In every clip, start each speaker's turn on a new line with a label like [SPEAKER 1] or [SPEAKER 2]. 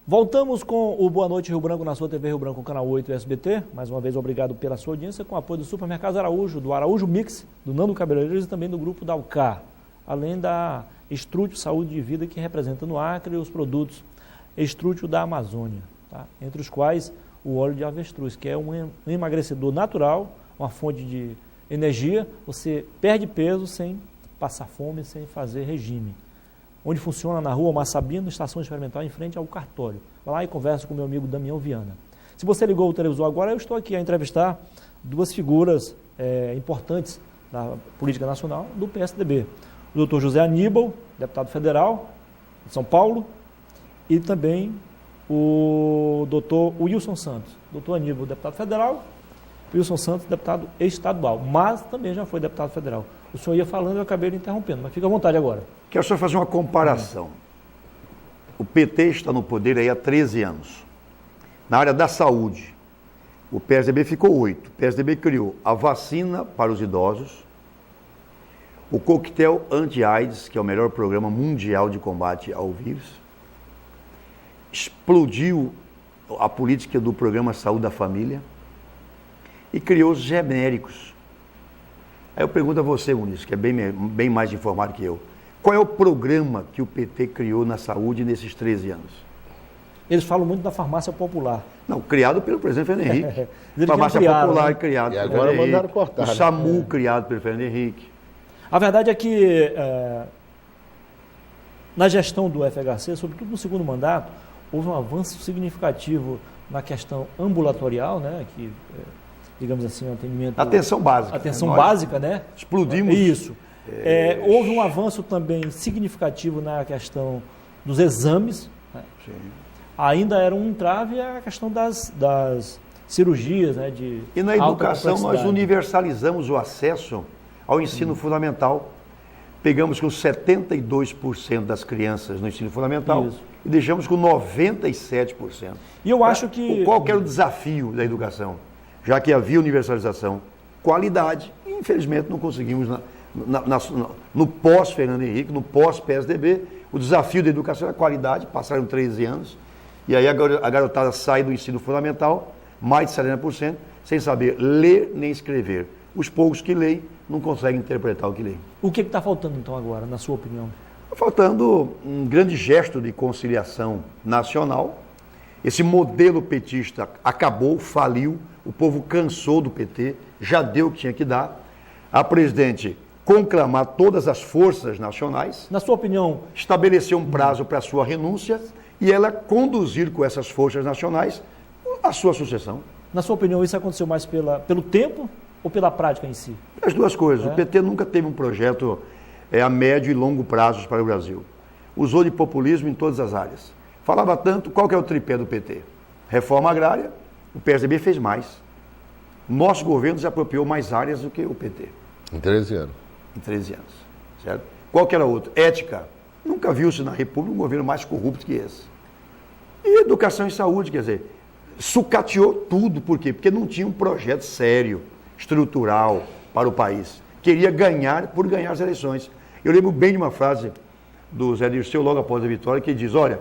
[SPEAKER 1] Voltamos com o Boa Noite Rio Branco na sua TV Rio Branco, canal 8 do SBT. Mais uma vez, obrigado pela sua audiência, com o apoio do Supermercado Araújo, do Araújo Mix, do Nando Cabeleireiros e também do Grupo Dalcar. Além da Estrútil Saúde e Vida, que representa no Acre os produtos Estrútil da Amazônia, tá? Entre os quais o óleo de avestruz, que é um emagrecedor natural, uma fonte de energia. Você perde peso sem passar fome, sem fazer regime. Onde funciona na rua Massabino, estação experimental, em frente ao cartório. Vai lá e conversa com o meu amigo Damião Viana. Se você ligou o televisor agora, eu estou aqui a entrevistar duas figuras importantes da política nacional do PSDB. O doutor José Aníbal, deputado federal de São Paulo, e também o doutor Wilson Santos. Doutor Aníbal, deputado federal, Wilson Santos, deputado estadual, mas também já foi deputado federal. O senhor ia falando e eu acabei lhe interrompendo, mas fica à vontade agora.
[SPEAKER 2] Quero só fazer uma comparação. O PT está no poder aí há 13 anos. Na área da saúde, o PSDB ficou 8. O PSDB criou a vacina para os idosos, o coquetel anti-AIDS, que é o melhor programa mundial de combate ao vírus, explodiu a política do programa Saúde da Família e criou os genéricos. Aí eu pergunto a você, Muniz, que é bem mais informado que eu, qual é o programa que o PT criou na saúde nesses 13 anos?
[SPEAKER 1] Eles falam muito da farmácia popular.
[SPEAKER 2] Não, criado pelo presidente Fernando Henrique. Farmácia popular, né? Criado
[SPEAKER 3] pelo Fernando Henrique. Mandaram cortar.
[SPEAKER 2] O SAMU, criado pelo Fernando Henrique.
[SPEAKER 1] A verdade é que na gestão do FHC, sobretudo no segundo mandato, houve um avanço significativo na questão ambulatorial, né, que, digamos assim, um atendimento...
[SPEAKER 2] Atenção básica.
[SPEAKER 1] Atenção básica, né?
[SPEAKER 2] Explodimos.
[SPEAKER 1] Isso. Houve um avanço também significativo na questão dos exames. Né?
[SPEAKER 2] Sim.
[SPEAKER 1] Ainda era um entrave a questão das cirurgias, né, de
[SPEAKER 2] E na educação nós universalizamos o acesso ao ensino fundamental. Pegamos com 72% das crianças no ensino fundamental e deixamos com 97%.
[SPEAKER 1] E eu acho que...
[SPEAKER 2] Qual que era o desafio da educação? Já que havia universalização, qualidade, e infelizmente não conseguimos no pós-Fernando Henrique, no pós-PSDB, o desafio da educação era a qualidade, passaram 13 anos, e aí a garotada sai do ensino fundamental, mais de 70%, sem saber ler nem escrever. Os poucos que leem não conseguem interpretar o que leem.
[SPEAKER 1] O que está faltando então agora, na sua opinião?
[SPEAKER 2] Está faltando um grande gesto de conciliação nacional. Esse modelo petista acabou, faliu, o povo cansou do PT, já deu o que tinha que dar. A presidente conclamar todas as forças nacionais.
[SPEAKER 1] Na sua opinião?
[SPEAKER 2] Estabelecer um prazo para a sua renúncia e ela conduzir com essas forças nacionais a sua sucessão.
[SPEAKER 1] Na sua opinião, isso aconteceu mais pelo tempo ou pela prática em si?
[SPEAKER 2] As duas coisas. O PT nunca teve um projeto a médio e longo prazos para o Brasil. Usou de populismo em todas as áreas. Falava tanto, qual que é o tripé do PT? Reforma agrária, o PSDB fez mais. Nosso governo se apropriou mais áreas do que o PT.
[SPEAKER 3] Em 13 anos.
[SPEAKER 2] Em 13 anos, certo? Qual que era outro? Ética. Nunca viu-se na República um governo mais corrupto que esse. E educação e saúde, quer dizer, sucateou tudo. Por quê? Porque não tinha um projeto sério, estrutural para o país. Queria ganhar por ganhar as eleições. Eu lembro bem de uma frase do Zé Dirceu, logo após a vitória, que diz, olha,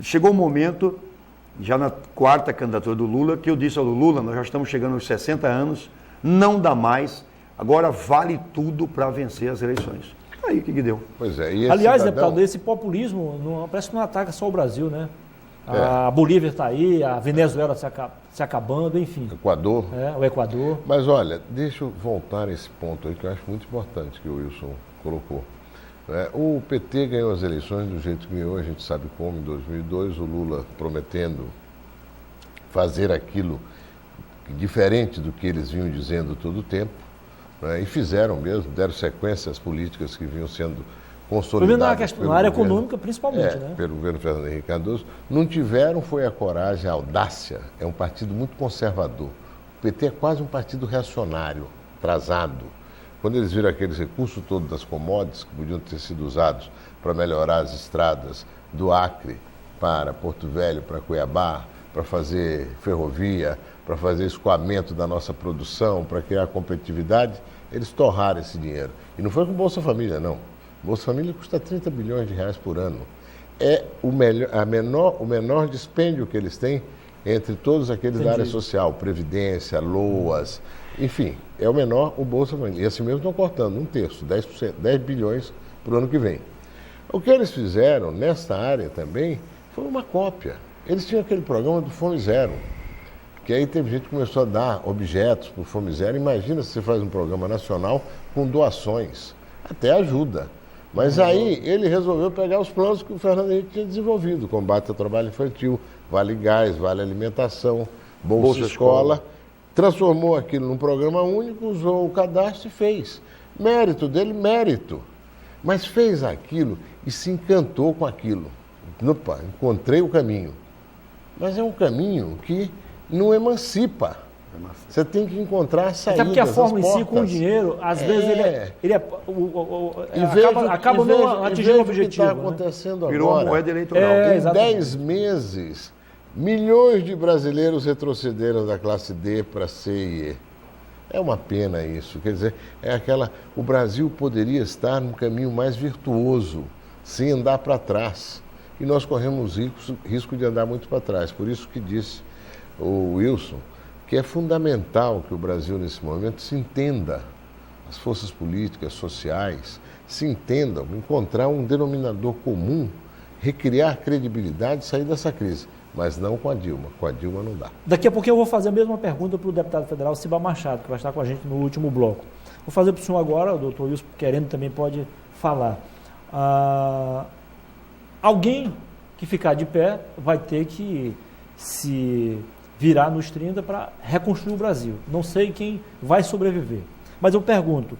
[SPEAKER 2] chegou um momento, já na quarta candidatura do Lula, que eu disse ao Lula, nós já estamos chegando aos 60 anos, não dá mais, agora vale tudo para vencer as eleições. Aí o que deu?
[SPEAKER 3] Pois é.
[SPEAKER 1] E aliás, deputado, esse populismo parece que não ataca só o Brasil, né? A Bolívia está aí, a Venezuela se acabando, enfim.
[SPEAKER 3] Equador.
[SPEAKER 1] O Equador.
[SPEAKER 3] Mas olha, deixa eu voltar a esse ponto aí que eu acho muito importante que o Wilson colocou. O PT ganhou as eleições do jeito que ganhou, a gente sabe como, em 2002, o Lula prometendo fazer aquilo diferente do que eles vinham dizendo todo o tempo, e fizeram mesmo, deram sequência às políticas que vinham sendo consolidadas.
[SPEAKER 1] Na área econômica, principalmente, né?
[SPEAKER 3] Pelo governo Fernando Henrique Cardoso. Não tiveram, foi a coragem, a audácia. É um partido muito conservador. O PT é quase um partido reacionário, atrasado. Quando eles viram aqueles recursos todos das commodities que podiam ter sido usados para melhorar as estradas do Acre para Porto Velho, para Cuiabá, para fazer ferrovia, para fazer escoamento da nossa produção, para criar competitividade, eles torraram esse dinheiro. E não foi com Bolsa Família, não. Bolsa Família custa 30 bilhões de reais por ano. é o menor dispêndio que eles têm entre todos aqueles da área social, Previdência, LOAS, enfim, é o menor o Bolsa Família. E assim mesmo estão cortando 1/3, 10%, 10 bilhões para o ano que vem. O que eles fizeram nesta área também foi uma cópia. Eles tinham aquele programa do Fome Zero, que aí teve gente que começou a dar objetos para o Fome Zero. Imagina se você faz um programa nacional com doações, até ajuda. Mas aí ele resolveu pegar os planos que o Fernando Henrique tinha desenvolvido, combate ao trabalho infantil, Vale Gás, Vale Alimentação, Bolsa Escola, transformou aquilo num programa único, usou o cadastro e fez. Mérito dele, mérito. Mas fez aquilo e se encantou com aquilo. Opa, encontrei o caminho. Mas é um caminho que não emancipa. Você tem que encontrar a saída.
[SPEAKER 1] Até porque a forma em si, com o dinheiro, às vezes acaba não atingindo o objetivo.
[SPEAKER 3] O que está acontecendo
[SPEAKER 2] Virou
[SPEAKER 3] agora,
[SPEAKER 2] uma moeda eleitoral.
[SPEAKER 3] Em 10 meses, milhões de brasileiros retrocederam da classe D para C e E. É uma pena isso. Quer dizer, o Brasil poderia estar num caminho mais virtuoso, sem andar para trás. E nós corremos risco de andar muito para trás. Por isso que disse o Wilson, que é fundamental que o Brasil, nesse momento, se entenda, as forças políticas, sociais, se entendam, encontrar um denominador comum, recriar credibilidade e sair dessa crise. Mas não com a Dilma. Com a Dilma não dá.
[SPEAKER 1] Daqui a pouquinho eu vou fazer a mesma pergunta para o deputado federal Ciba Machado, que vai estar com a gente no último bloco. Vou fazer para o senhor agora, o doutor Wilson, querendo, também pode falar. Alguém que ficar de pé vai ter que se virar nos 30 para reconstruir o Brasil. Não sei quem vai sobreviver. Mas eu pergunto,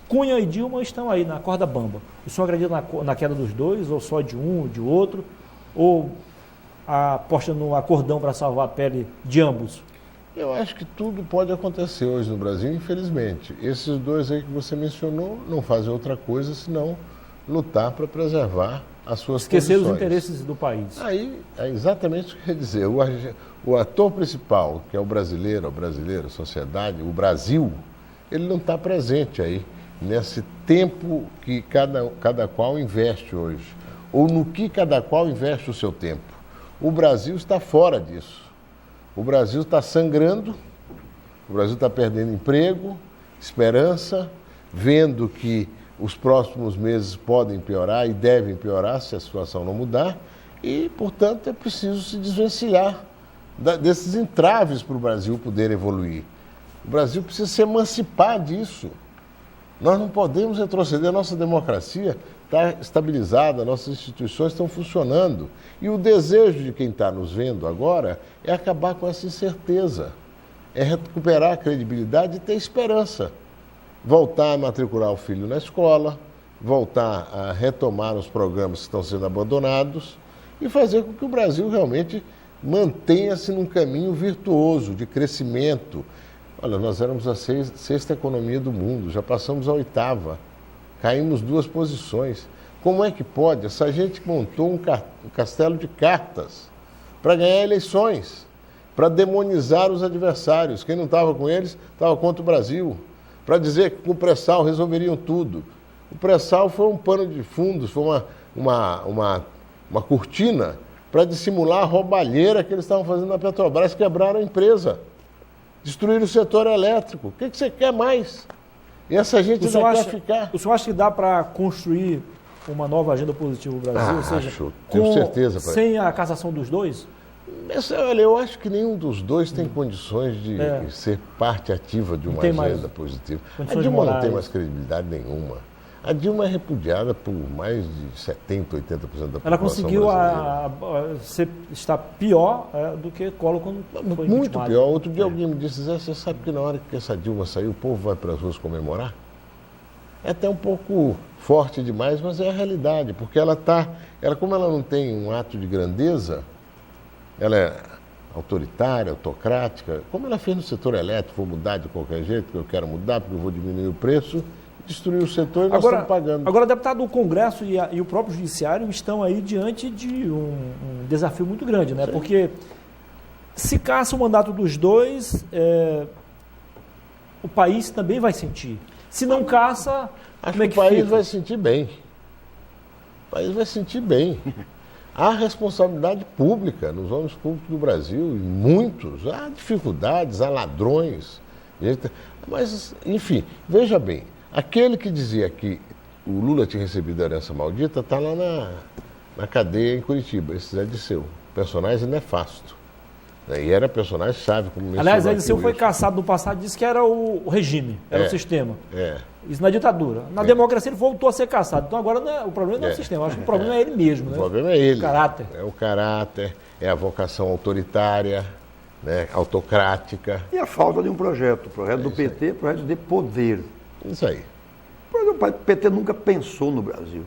[SPEAKER 1] Cunha e Dilma estão aí na corda bamba. O senhor acredita na queda dos dois, ou só de um, ou de outro? Ou aposta no acordão para salvar a pele de ambos?
[SPEAKER 3] Eu acho que tudo pode acontecer hoje no Brasil, infelizmente. Esses dois aí que você mencionou não fazem outra coisa senão lutar para preservar as suas
[SPEAKER 1] Esquecer
[SPEAKER 3] posições.
[SPEAKER 1] os interesses do país.
[SPEAKER 3] Aí é exatamente o que quer dizer. O ator principal, que é o brasileiro, a sociedade, o Brasil, ele não está presente aí nesse tempo que cada qual investe hoje. Ou no que cada qual investe o seu tempo. O Brasil está fora disso. O Brasil está sangrando, o Brasil está perdendo emprego, esperança, vendo que os próximos meses podem piorar e devem piorar se a situação não mudar e, portanto, é preciso se desvencilhar desses entraves para o Brasil poder evoluir. O Brasil precisa se emancipar disso. Nós não podemos retroceder, a nossa democracia está estabilizada, nossas instituições estão funcionando. E o desejo de quem está nos vendo agora é acabar com essa incerteza, é recuperar a credibilidade e ter esperança. Voltar a matricular o filho na escola, voltar a retomar os programas que estão sendo abandonados e fazer com que o Brasil realmente mantenha-se num caminho virtuoso de crescimento. Olha, nós éramos a sexta economia do mundo, já passamos a 8ª, caímos 2 posições. Como é que pode? Essa gente montou um castelo de cartas para ganhar eleições, para demonizar os adversários. Quem não estava com eles estava contra o Brasil, para dizer que com o pré-sal resolveriam tudo. O pré-sal foi um pano de fundos, foi uma cortina para dissimular a roubalheira que eles estavam fazendo na Petrobras, quebraram a empresa. Destruir o setor elétrico. O que você quer mais? E essa gente ainda quer ficar.
[SPEAKER 1] O senhor acha que dá para construir uma nova agenda positiva no Brasil? Ou seja,
[SPEAKER 3] tenho certeza.
[SPEAKER 1] Sem a cassação dos dois?
[SPEAKER 3] Olha, eu acho que nenhum dos dois tem condições de ser parte ativa de uma agenda positiva. A Dilma não tem mais credibilidade nenhuma. A Dilma é repudiada por mais de 70%, 80% da população.
[SPEAKER 1] Ela conseguiu estar pior do que Collor quando foi
[SPEAKER 3] muito
[SPEAKER 1] intimado.
[SPEAKER 3] Pior. Outro dia alguém me disse, você sabe que na hora que essa Dilma saiu, o povo vai para as ruas comemorar? É até um pouco forte demais, mas é a realidade, porque como ela não tem um ato de grandeza, ela é autoritária, autocrática, como ela fez no setor elétrico, vou mudar de qualquer jeito, que eu quero mudar, porque eu vou diminuir o preço, destruir o setor e nós estamos pagando.
[SPEAKER 1] Agora, deputado, o Congresso e o próprio Judiciário estão aí diante de um desafio muito grande, né? Sim. Porque se caça o mandato dos dois, o país também vai sentir. Se não caça,
[SPEAKER 3] acho que o país vai sentir bem. O país vai sentir bem. Há responsabilidade pública nos órgãos públicos do Brasil, e muitos. Há dificuldades, há ladrões. Mas, enfim, veja bem, aquele que dizia que o Lula tinha recebido a herança maldita está lá na cadeia em Curitiba, esse Zé Disseu, personagem nefasto. E era personagem-chave.
[SPEAKER 1] Aliás, Zé Disseu foi caçado no passado, disse que era o regime, era o sistema. Isso na ditadura. Na democracia ele voltou a ser caçado. Então agora o problema não é o sistema, eu acho que o problema é ele mesmo.
[SPEAKER 3] O problema é ele.
[SPEAKER 1] O caráter.
[SPEAKER 3] É o caráter, é a vocação autoritária, né, autocrática.
[SPEAKER 2] E a falta de um projeto. O projeto do PT é projeto de poder.
[SPEAKER 3] Isso aí.
[SPEAKER 2] O PT nunca pensou no Brasil.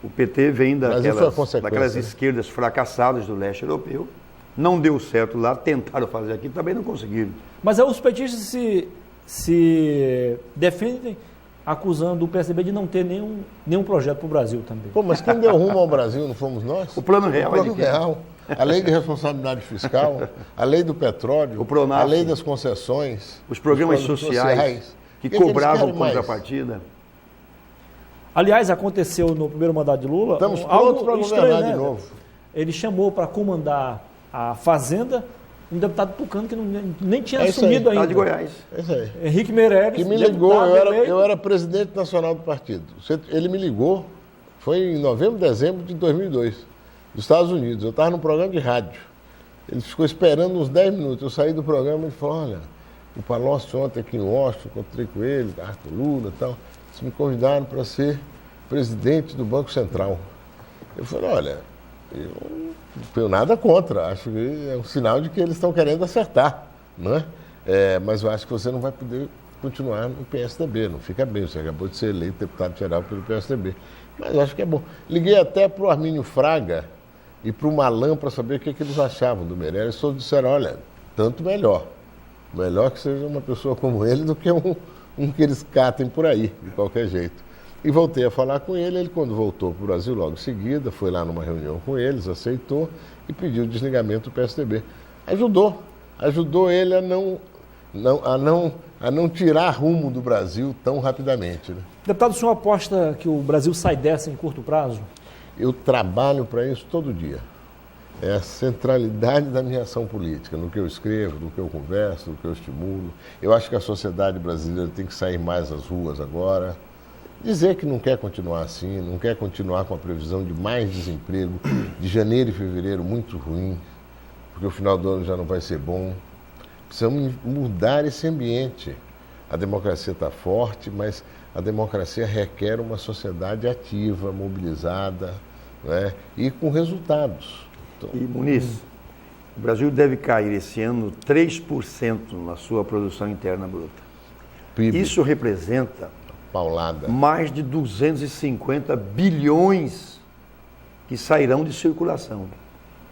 [SPEAKER 2] O PT vem daquelas esquerdas fracassadas do leste europeu. Não deu certo lá, tentaram fazer aqui, também não conseguiram.
[SPEAKER 1] Mas os petistas se defendem acusando o PSDB de não ter nenhum projeto para o Brasil também.
[SPEAKER 3] Pô, mas quem deu rumo ao Brasil não fomos nós?
[SPEAKER 2] O Plano Real.
[SPEAKER 3] O Plano Real, a Lei de Responsabilidade Fiscal, a Lei do Petróleo, a Lei das Concessões,
[SPEAKER 2] os programas sociais que cobravam contrapartida.
[SPEAKER 1] Aliás, aconteceu no primeiro mandato de Lula.
[SPEAKER 3] Estamos prontos para governar de novo.
[SPEAKER 1] Ele chamou para comandar a Fazenda um deputado tucano que nem tinha assumido ainda.
[SPEAKER 2] De Goiás.
[SPEAKER 1] Henrique Meirelles.
[SPEAKER 3] Que me ligou, eu era presidente nacional do partido. Ele me ligou, foi em novembro, dezembro de 2002, dos Estados Unidos. Eu estava num programa de rádio. Ele ficou esperando uns 10 minutos. Eu saí do programa e ele falou, olha, o Palocci ontem aqui em Washington, encontrei com ele, com o Lula e tal. Eles me convidaram para ser presidente do Banco Central. Eu falei, olha, eu não tenho nada contra, acho que é um sinal de que eles estão querendo acertar, não é? Mas eu acho que você não vai poder continuar no PSDB, não fica bem, você acabou de ser eleito deputado federal pelo PSDB. Mas eu acho que é bom. Liguei até para o Armínio Fraga e para o Malan para saber o que eles achavam do Meirelles. Eles todos disseram, olha, tanto melhor. Melhor que seja uma pessoa como ele do que um que eles catem por aí, de qualquer jeito. E voltei a falar com ele quando voltou para o Brasil logo em seguida, foi lá numa reunião com eles, aceitou e pediu o desligamento do PSDB. Ajudou ele a não tirar rumo do Brasil tão rapidamente. Né?
[SPEAKER 1] Deputado, o senhor aposta que o Brasil sai dessa em curto prazo?
[SPEAKER 3] Eu trabalho para isso todo dia. É a centralidade da minha ação política, no que eu escrevo, no que eu converso, no que eu estimulo. Eu acho que a sociedade brasileira tem que sair mais às ruas agora. Dizer que não quer continuar assim, não quer continuar com a previsão de mais desemprego, de janeiro e fevereiro muito ruim, porque o final do ano já não vai ser bom. Precisamos mudar esse ambiente. A democracia está forte, mas a democracia requer uma sociedade ativa, mobilizada, né? E com resultados.
[SPEAKER 2] Então, e Muniz, o Brasil deve cair esse ano 3% na sua produção interna bruta.
[SPEAKER 3] PIB.
[SPEAKER 2] Isso representa
[SPEAKER 3] paulada.
[SPEAKER 2] Mais de 250 bilhões que sairão de circulação.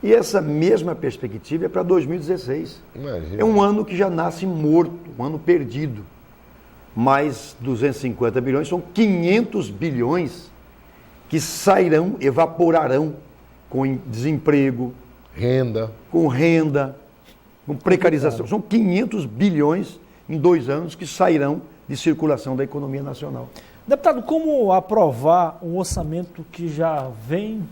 [SPEAKER 2] E essa mesma perspectiva é para 2016.
[SPEAKER 3] Imagina.
[SPEAKER 2] É um ano que já nasce morto, um ano perdido. Mais 250 bilhões, são 500 bilhões que sairão, evaporarão com desemprego, com precarização. São 500 bilhões em 2 anos que sairão de circulação da economia nacional.
[SPEAKER 1] Deputado, como aprovar um orçamento que já vem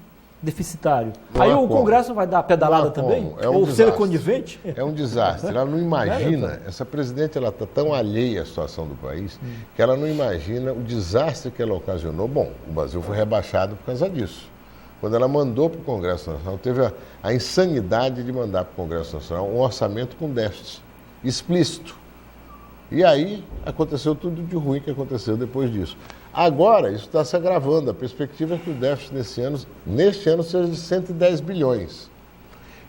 [SPEAKER 1] deficitário? Aí o Congresso vai dar pedalada também? Ou ser conivente?
[SPEAKER 3] É um desastre. Ela não imagina, essa presidente está tão alheia à situação do país, que ela não imagina o desastre que ela ocasionou. Bom, o Brasil foi rebaixado por causa disso. Quando ela mandou para o Congresso Nacional, teve a insanidade de mandar para o Congresso Nacional um orçamento com déficit explícito. E aí aconteceu tudo de ruim que aconteceu depois disso. Agora, isso está se agravando. A perspectiva é que o déficit neste ano seja de 110 bilhões.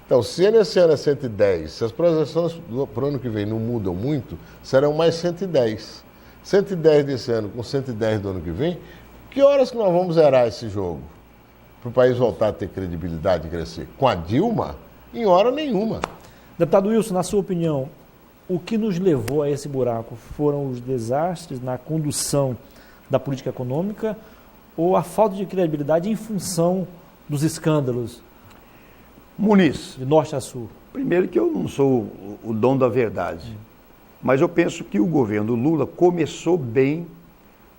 [SPEAKER 3] Então, se nesse ano é 110, se as projeções para o ano que vem não mudam muito, serão mais 110. 110 desse ano com 110 do ano que vem, que horas que nós vamos zerar esse jogo? Para o país voltar a ter credibilidade e crescer? Com a Dilma? Em hora nenhuma.
[SPEAKER 1] Deputado Wilson, na sua opinião, o que nos levou a esse buraco foram os desastres na condução da política econômica ou a falta de credibilidade em função dos escândalos?
[SPEAKER 2] Muniz,
[SPEAKER 1] de norte a sul.
[SPEAKER 2] Primeiro que eu não sou o dono da verdade, mas eu penso que o governo Lula começou bem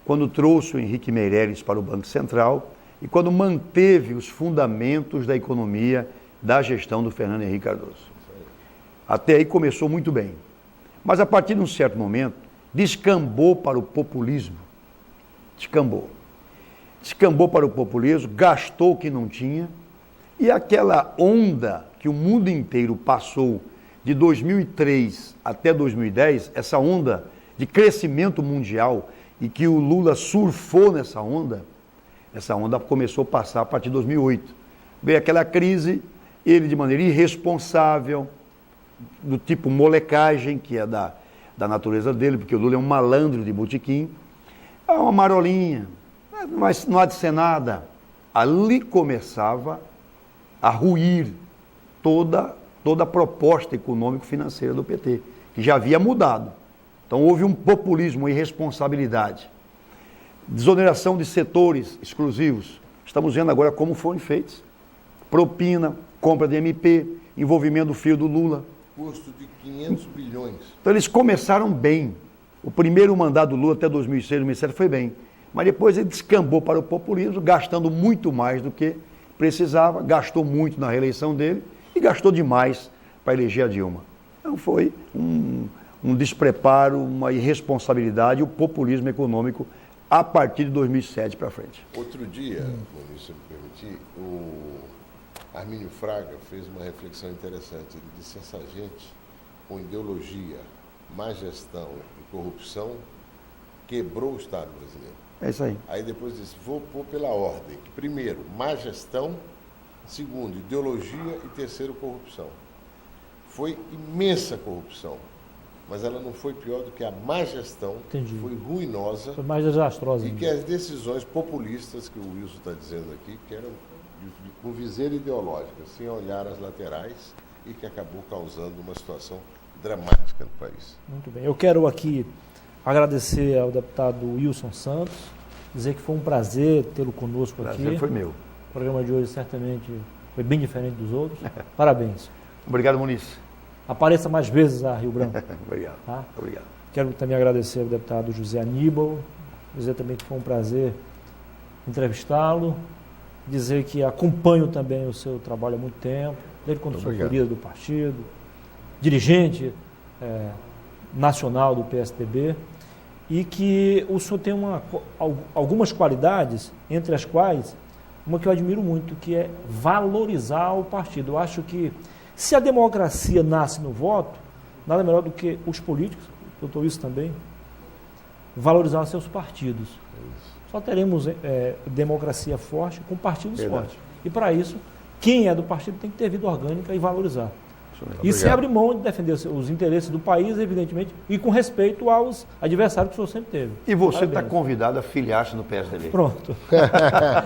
[SPEAKER 2] quando trouxe o Henrique Meirelles para o Banco Central e quando manteve os fundamentos da economia da gestão do Fernando Henrique Cardoso. Até aí começou muito bem. Mas a partir de um certo momento, descambou para o populismo. Descambou para o populismo, gastou o que não tinha, e aquela onda que o mundo inteiro passou de 2003 até 2010, essa onda de crescimento mundial, e que o Lula surfou nessa onda, essa onda começou a passar a partir de 2008. Veio aquela crise, ele de maneira irresponsável, do tipo molecagem, que é da natureza dele, porque o Lula é um malandro de botequim, é uma marolinha, mas não há de ser nada. Ali começava a ruir toda a proposta econômico-financeira do PT, que já havia mudado. Então houve um populismo, uma irresponsabilidade. Desoneração de setores exclusivos. Estamos vendo agora como foram feitos. Propina, compra de MP, envolvimento do filho do Lula.
[SPEAKER 3] Custo de 500 bilhões.
[SPEAKER 2] Então eles começaram bem. O primeiro mandato do Lula até 2006, 2007 foi bem. Mas depois ele descambou para o populismo, gastando muito mais do que precisava, gastou muito na reeleição dele e gastou demais para eleger a Dilma. Então foi um despreparo, uma irresponsabilidade, o populismo econômico a partir de 2007 para frente.
[SPEAKER 3] Outro dia, se me permitir, o Armínio Fraga fez uma reflexão interessante. Ele disse: essa gente com ideologia, má gestão e corrupção quebrou o Estado brasileiro.
[SPEAKER 2] É isso aí.
[SPEAKER 3] Aí depois disse: vou pôr pela ordem. Primeiro, má gestão. Segundo, ideologia. E terceiro, corrupção. Foi imensa corrupção, mas ela não foi pior do que a má gestão.
[SPEAKER 1] Entendi.
[SPEAKER 3] Foi ruinosa.
[SPEAKER 1] Foi mais desastrosa.
[SPEAKER 3] E que as decisões populistas que o Wilson está dizendo aqui, que eram com viseira ideológica, sem olhar as laterais, e que acabou causando uma situação dramática no país.
[SPEAKER 1] Muito bem. Eu quero aqui agradecer ao deputado Wilson Santos, dizer que foi um prazer tê-lo conosco aqui.
[SPEAKER 2] O prazer foi meu.
[SPEAKER 1] O programa de hoje certamente foi bem diferente dos outros. Parabéns.
[SPEAKER 2] Obrigado, Muniz.
[SPEAKER 1] Apareça mais vezes a Rio Branco.
[SPEAKER 2] Obrigado.
[SPEAKER 1] Tá?
[SPEAKER 2] Obrigado.
[SPEAKER 1] Quero também agradecer ao deputado José Aníbal, dizer também que foi um prazer entrevistá-lo, dizer que acompanho também o seu trabalho há muito tempo, desde quando sou líder do partido, dirigente nacional do PSDB, e que o senhor tem algumas qualidades, entre as quais, uma que eu admiro muito, que é valorizar o partido. Eu acho que se a democracia nasce no voto, nada melhor do que os políticos, o doutor Wilson também, valorizar seus partidos. Só teremos democracia forte com partidos fortes. E para isso, quem é do partido tem que ter vida orgânica e valorizar. E se abre mão de defender os interesses do país, evidentemente, e com respeito aos adversários que o senhor sempre teve.
[SPEAKER 2] E você está convidado a filiar-se no PSDB.
[SPEAKER 1] Pronto.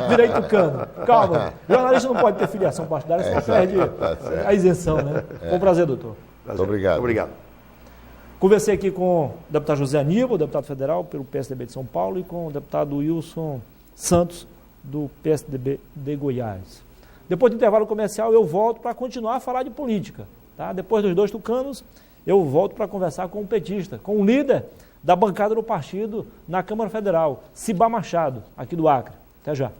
[SPEAKER 1] Virei tucano. Calma. Jornalista não pode ter filiação partidária, senão perde a isenção, né? Foi um prazer, doutor.
[SPEAKER 3] Muito obrigado.
[SPEAKER 2] Obrigado.
[SPEAKER 1] Conversei aqui com o deputado José Aníbal, deputado federal pelo PSDB de São Paulo, e com o deputado Wilson Santos, do PSDB de Goiás. Depois do intervalo comercial, eu volto para continuar a falar de política. Tá? Depois dos dois tucanos, eu volto para conversar com um petista, com o líder da bancada do partido na Câmara Federal, Cibá Machado, aqui do Acre. Até já.